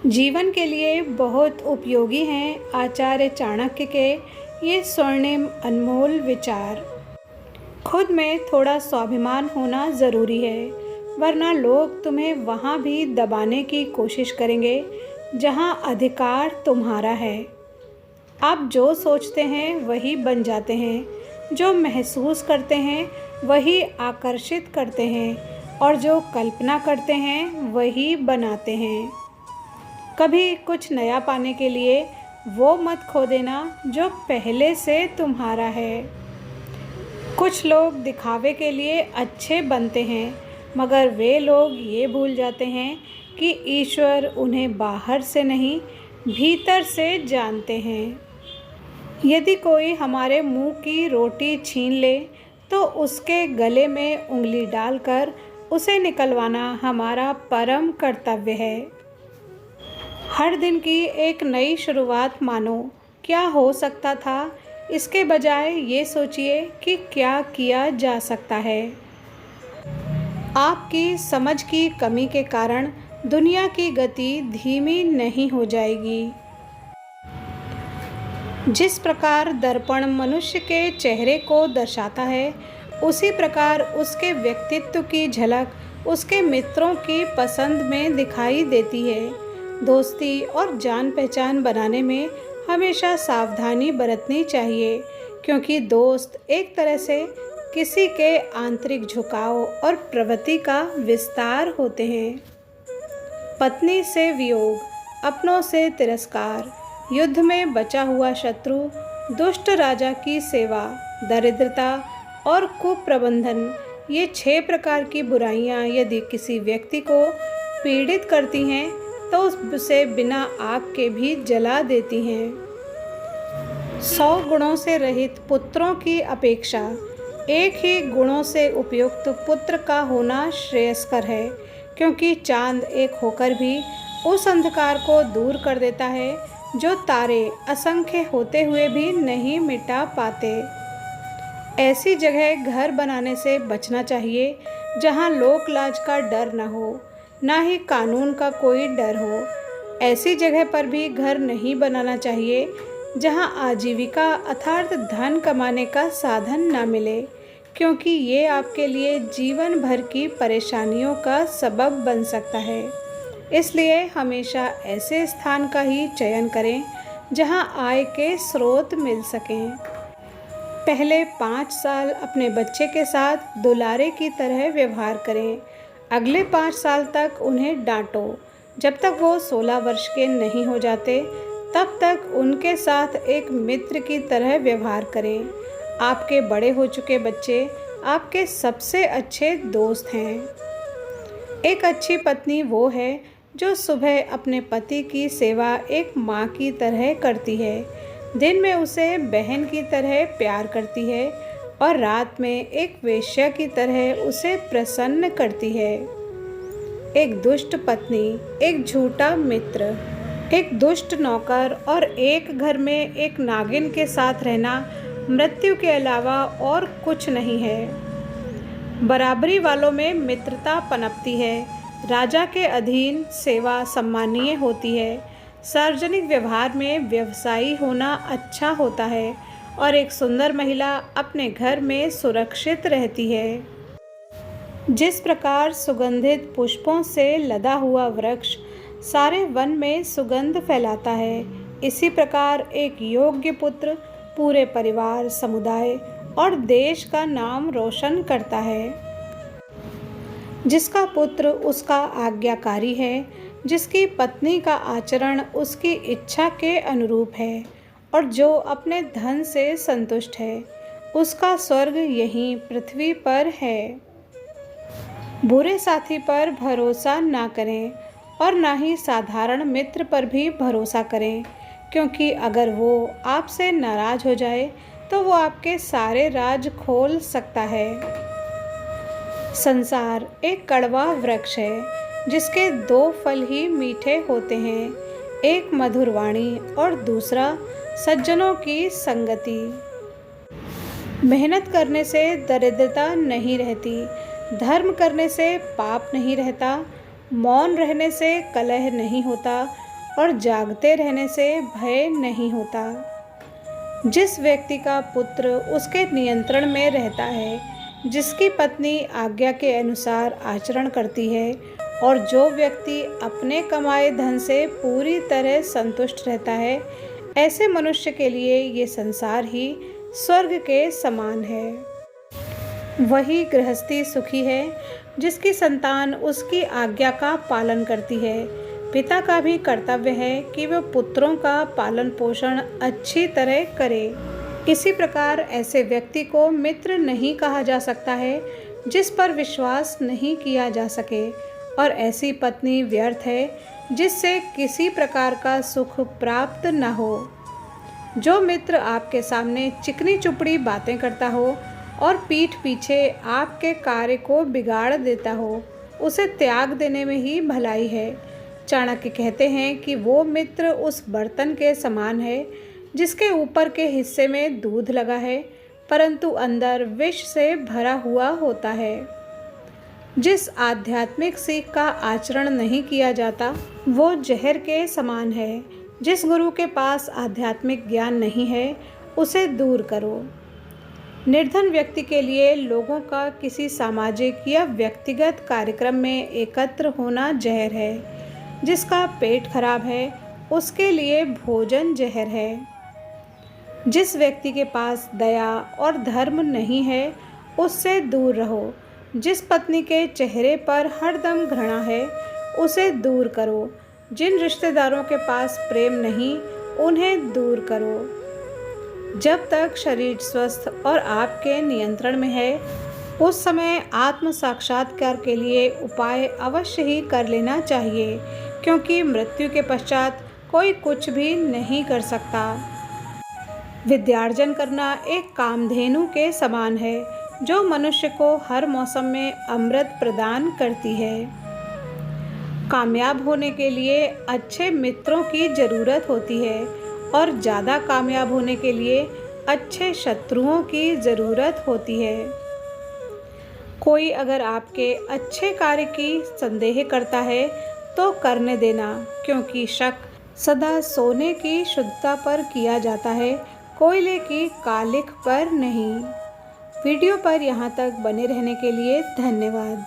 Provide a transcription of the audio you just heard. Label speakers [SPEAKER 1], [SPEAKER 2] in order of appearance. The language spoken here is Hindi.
[SPEAKER 1] जीवन के लिए बहुत उपयोगी हैं आचार्य चाणक्य के ये स्वर्णिम अनमोल विचार। खुद में थोड़ा स्वाभिमान होना ज़रूरी है, वरना लोग तुम्हें वहाँ भी दबाने की कोशिश करेंगे जहाँ अधिकार तुम्हारा है। आप जो सोचते हैं वही बन जाते हैं, जो महसूस करते हैं वही आकर्षित करते हैं और जो कल्पना करते हैं वही बनाते हैं। कभी कुछ नया पाने के लिए वो मत खो देना जो पहले से तुम्हारा है। कुछ लोग दिखावे के लिए अच्छे बनते हैं, मगर वे लोग ये भूल जाते हैं कि ईश्वर उन्हें बाहर से नहीं भीतर से जानते हैं। यदि कोई हमारे मुंह की रोटी छीन ले तो उसके गले में उंगली डालकर उसे निकलवाना हमारा परम कर्तव्य है। हर दिन की एक नई शुरुआत मानो। क्या हो सकता था, इसके बजाय ये सोचिए कि क्या किया जा सकता है। आपकी समझ की कमी के कारण दुनिया की गति धीमी नहीं हो जाएगी। जिस प्रकार दर्पण मनुष्य के चेहरे को दर्शाता है, उसी प्रकार उसके व्यक्तित्व की झलक उसके मित्रों की पसंद में दिखाई देती है। दोस्ती और जान पहचान बनाने में हमेशा सावधानी बरतनी चाहिए, क्योंकि दोस्त एक तरह से किसी के आंतरिक झुकाव और प्रवृत्ति का विस्तार होते हैं। पत्नी से वियोग, अपनों से तिरस्कार, युद्ध में बचा हुआ शत्रु, दुष्ट राजा की सेवा, दरिद्रता और कुप्रबंधन, ये 6 प्रकार की बुराइयां यदि किसी व्यक्ति को पीड़ित करती हैं तो उसे बिना आग के भी जला देती हैं। 100 गुणों से रहित पुत्रों की अपेक्षा एक ही गुणों से उपयुक्त पुत्र का होना श्रेयस्कर है, क्योंकि चांद एक होकर भी उस अंधकार को दूर कर देता है जो तारे असंख्य होते हुए भी नहीं मिटा पाते। ऐसी जगह घर बनाने से बचना चाहिए जहां लोक लाज का डर न हो, ना ही कानून का कोई डर हो। ऐसी जगह पर भी घर नहीं बनाना चाहिए जहां आजीविका अर्थात धन कमाने का साधन न मिले, क्योंकि ये आपके लिए जीवन भर की परेशानियों का सबब बन सकता है। इसलिए हमेशा ऐसे स्थान का ही चयन करें जहां आय के स्रोत मिल सकें। पहले 5 साल अपने बच्चे के साथ दुलारे की तरह व्यवहार करें। अगले 5 साल तक उन्हें डांटो। जब तक वो 16 वर्ष के नहीं हो जाते, तब तक उनके साथ एक मित्र की तरह व्यवहार करें। आपके बड़े हो चुके बच्चे आपके सबसे अच्छे दोस्त हैं। एक अच्छी पत्नी वो है जो सुबह अपने पति की सेवा एक माँ की तरह करती है, दिन में उसे बहन की तरह प्यार करती है और रात में एक वेश्या की तरह उसे प्रसन्न करती है। एक दुष्ट पत्नी, एक झूठा मित्र, एक दुष्ट नौकर और एक घर में एक नागिन के साथ रहना मृत्यु के अलावा और कुछ नहीं है। बराबरी वालों में मित्रता पनपती है। राजा के अधीन सेवा सम्मानीय होती है। सार्वजनिक व्यवहार में व्यवसायी होना अच्छा होता है और एक सुंदर महिला अपने घर में सुरक्षित रहती है। जिस प्रकार सुगंधित पुष्पों से लदा हुआ वृक्ष सारे वन में सुगंध फैलाता है, इसी प्रकार एक योग्य पुत्र पूरे परिवार, समुदाय और देश का नाम रोशन करता है। जिसका पुत्र उसका आज्ञाकारी है, जिसकी पत्नी का आचरण उसकी इच्छा के अनुरूप है और जो अपने धन से संतुष्ट है, उसका स्वर्ग यहीं पृथ्वी पर है। बुरे साथी पर भरोसा ना करें और ना ही साधारण मित्र पर भी भरोसा करें, क्योंकि अगर वो आपसे नाराज हो जाए तो वो आपके सारे राज खोल सकता है। संसार एक कड़वा वृक्ष है जिसके 2 फल ही मीठे होते हैं, एक मधुर वाणी और दूसरा सज्जनों की संगति। मेहनत करने से दरिद्रता नहीं रहती, धर्म करने से पाप नहीं रहता, मौन रहने से कलह नहीं होता और जागते रहने से भय नहीं होता। जिस व्यक्ति का पुत्र उसके नियंत्रण में रहता है, जिसकी पत्नी आज्ञा के अनुसार आचरण करती है और जो व्यक्ति अपने कमाए धन से पूरी तरह संतुष्ट रहता है, ऐसे मनुष्य के लिए ये संसार ही स्वर्ग के समान है। वही गृहस्थी सुखी है जिसकी संतान उसकी आज्ञा का पालन करती है। पिता का भी कर्तव्य है कि वह पुत्रों का पालन पोषण अच्छी तरह करे। इसी प्रकार ऐसे व्यक्ति को मित्र नहीं कहा जा सकता है जिस पर विश्वास नहीं किया जा सके, और ऐसी पत्नी व्यर्थ है जिससे किसी प्रकार का सुख प्राप्त न हो। जो मित्र आपके सामने चिकनी चुपड़ी बातें करता हो और पीठ पीछे आपके कार्य को बिगाड़ देता हो, उसे त्याग देने में ही भलाई है। चाणक्य कहते हैं कि वो मित्र उस बर्तन के समान है जिसके ऊपर के हिस्से में दूध लगा है परंतु अंदर विष से भरा हुआ होता है। जिस आध्यात्मिक सीख का आचरण नहीं किया जाता वो जहर के समान है। जिस गुरु के पास आध्यात्मिक ज्ञान नहीं है उसे दूर करो। निर्धन व्यक्ति के लिए लोगों का किसी सामाजिक या व्यक्तिगत कार्यक्रम में एकत्र होना जहर है। जिसका पेट खराब है उसके लिए भोजन जहर है। जिस व्यक्ति के पास दया और धर्म नहीं है उससे दूर रहो। जिस पत्नी के चेहरे पर हरदम घृणा है उसे दूर करो। जिन रिश्तेदारों के पास प्रेम नहीं उन्हें दूर करो। जब तक शरीर स्वस्थ और आपके नियंत्रण में है उस समय आत्म साक्षात्कार के लिए उपाय अवश्य ही कर लेना चाहिए, क्योंकि मृत्यु के पश्चात कोई कुछ भी नहीं कर सकता। विद्यार्जन करना एक कामधेनु के समान है जो मनुष्य को हर मौसम में अमृत प्रदान करती है। कामयाब होने के लिए अच्छे मित्रों की ज़रूरत होती है और ज़्यादा कामयाब होने के लिए अच्छे शत्रुओं की ज़रूरत होती है। कोई अगर आपके अच्छे कार्य की संदेह करता है तो करने देना, क्योंकि शक सदा सोने की शुद्धता पर किया जाता है, कोयले की कालिख पर नहीं। वीडियो पर यहाँ तक बने रहने के लिए धन्यवाद।